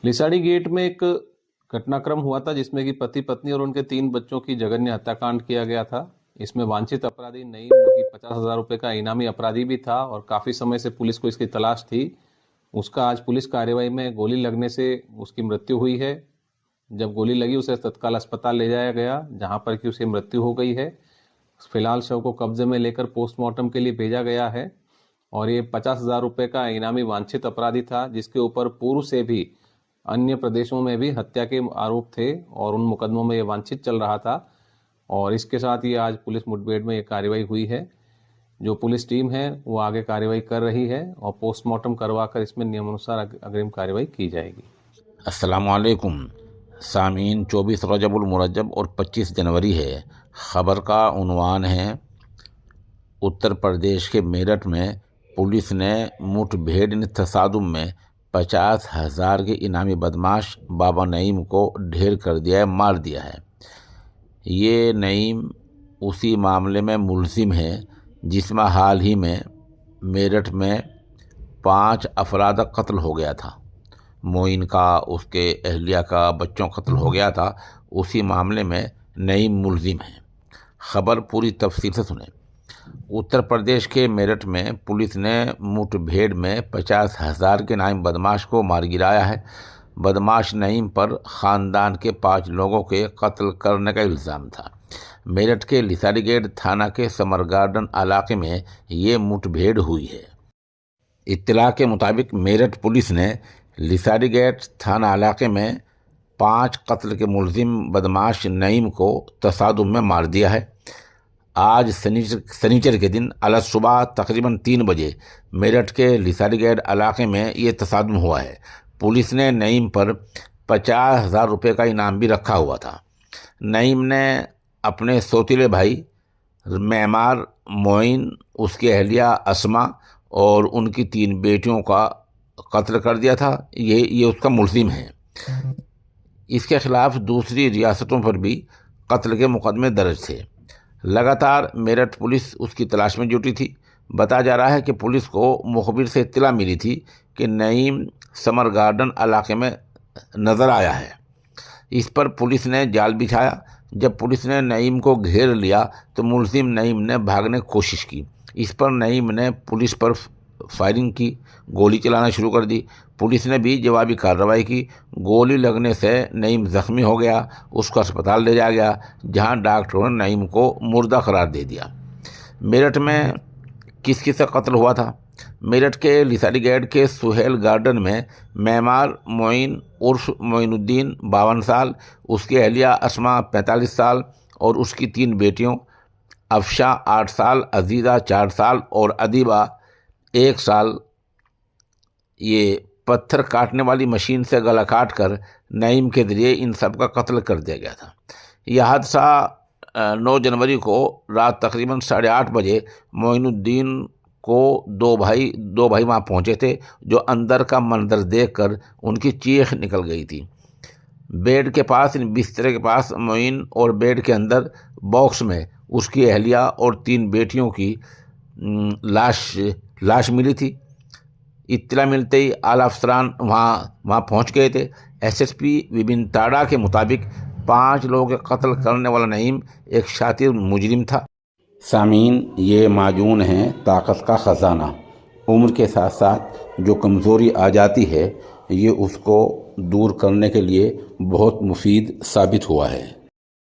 Lisari gate में एक घटनाक्रम हुआ था जिसमें कि पति पत्नी और उनके 3 बच्चों की जघन्य हत्याकांड किया गया था। इसमें वांछित अपराधी नईम, जो कि 50,000 रुपए का इनामी अपराधी भी था और काफी समय से पुलिस को इसकी तलाश थी, उसका आज पुलिस कार्रवाई में गोली लगने से उसकी मृत्यु हुई है। जब गोली लगी उसे तत्काल अस्पताल ले जाया गया, जहां पर कि उसकी मृत्यु हो गई है। फिलहाल शव को कब्जे में लेकर पोस्टमार्टम के लिए भेजा गया है। और ये 50,000 रुपए का इनामी वांछित अपराधी था, जिसके ऊपर पूर्व से भी अन्य प्रदेशों में भी हत्या के आरोप थे और उन मुकदमों में ये वांछित चल रहा था। और इसके साथ ही आज पुलिस मुठभेड़ में ये कार्रवाई हुई है। जो पुलिस टीम है वो आगे कार्रवाई कर रही है और पोस्टमार्टम करवाकर इसमें नियमानुसार अग्रिम कार्रवाई की जाएगी। अस्सलामु अलैकुम सामीन, 24 रजबुल मुरज्जब और 25 जनवरी है। ख़बर का उन्वान है, उत्तर प्रदेश के मेरठ में पुलिस ने मुठभेड़ तसादुम में 50,000 के इनामी बदमाश बाबा नईम को ढेर कर दिया है, मार दिया है। ये नईम उसी मामले में मुलजिम है जिसमें हाल ही में मेरठ में 5 अफराद का कत्ल हो गया था। मोइन का, उसके अहलिया का, बच्चों का कत्ल हो गया था। उसी मामले में नईम मुलजिम है। ख़बर पूरी तफसील से सुने। उत्तर प्रदेश के मेरठ में पुलिस ने मुठभेड़ में 50,000 के नाम बदमाश को मार गिराया है। बदमाश नईम पर ख़ानदान के 5 लोगों के कत्ल करने का इल्ज़ाम था। मेरठ के लिसाड़ी गेट थाना के समर गार्डन इलाके में ये मुठभेड़ हुई है। इत्तला के मुताबिक मेरठ पुलिस ने लिसाड़ी गेट थाना इलाके में 5 कत्ल के मुलजिम बदमाश नईम को तसादुम में मार दिया है। आज शनिचर के दिन अलग सुबह तकरीबन 3 बजे मेरठ के लिसाड़ी गेट इलाके में ये तसादुम हुआ है। पुलिस ने नईम पर 50,000 रुपये का इनाम भी रखा हुआ था। नईम ने अपने सौतीले भाई मेमार, मोइन, उसकी अहलिया अस्मा और उनकी 3 बेटियों का कत्ल कर दिया था। ये उसका मुलजिम है। इसके खिलाफ दूसरी रियासतों पर भी कत्ल के मुकदमे दर्ज थे। लगातार मेरठ पुलिस उसकी तलाश में जुटी थी। बताया जा रहा है कि पुलिस को मुखबिर से इत्तला मिली थी कि नईम समर गार्डन इलाके में नज़र आया है। इस पर पुलिस ने जाल बिछाया। जब पुलिस ने नईम को घेर लिया तो मुलजिम नईम ने भागने की कोशिश की। इस पर नईम ने पुलिस पर फायरिंग की, गोली चलाना शुरू कर दी। पुलिस ने भी जवाबी कार्रवाई की। गोली लगने से नईम ज़ख्मी हो गया। उसको अस्पताल ले जाया गया, जहां डॉक्टरों ने नईम को मुर्दा करार दे दिया। मेरठ में किस किस का कत्ल हुआ था? मेरठ के लिसाड़ी गेट के सुहेल गार्डन में मेमार मोइन उर्फ मोइनुद्दीन 52 साल, उसकी अहलिया अस्मा 45 साल और उसकी 3 बेटियों अफशा 8 साल, अजीज़ा 4 साल और अदीबा 1 साल, ये पत्थर काटने वाली मशीन से गला काट कर नईम के ज़रिए इन सब का कत्ल कर दिया गया था। यह हादसा 9 जनवरी को रात तकरीबन 8:30 बजे मोइनुद्दीन को दो भाई वहाँ पहुँचे थे, जो अंदर का मंजर देखकर उनकी चीख निकल गई थी। बेड के पास, बिस्तर के पास मोइन और बेड के अंदर बॉक्स में उसकी अहलिया और 3 बेटियों की लाश मिली थी। इत्तला मिलते ही आला अफसरान वहाँ पहुँच गए थे। एसएसपी विपिन ताड़ा के मुताबिक 5 लोगों के कत्ल करने वाला नईम एक शातिर मुजरिम था। सामीन, ये माजून है ताकत का ख़जाना। उम्र के साथ साथ जो कमज़ोरी आ जाती है, ये उसको दूर करने के लिए बहुत मुफीद साबित हुआ है।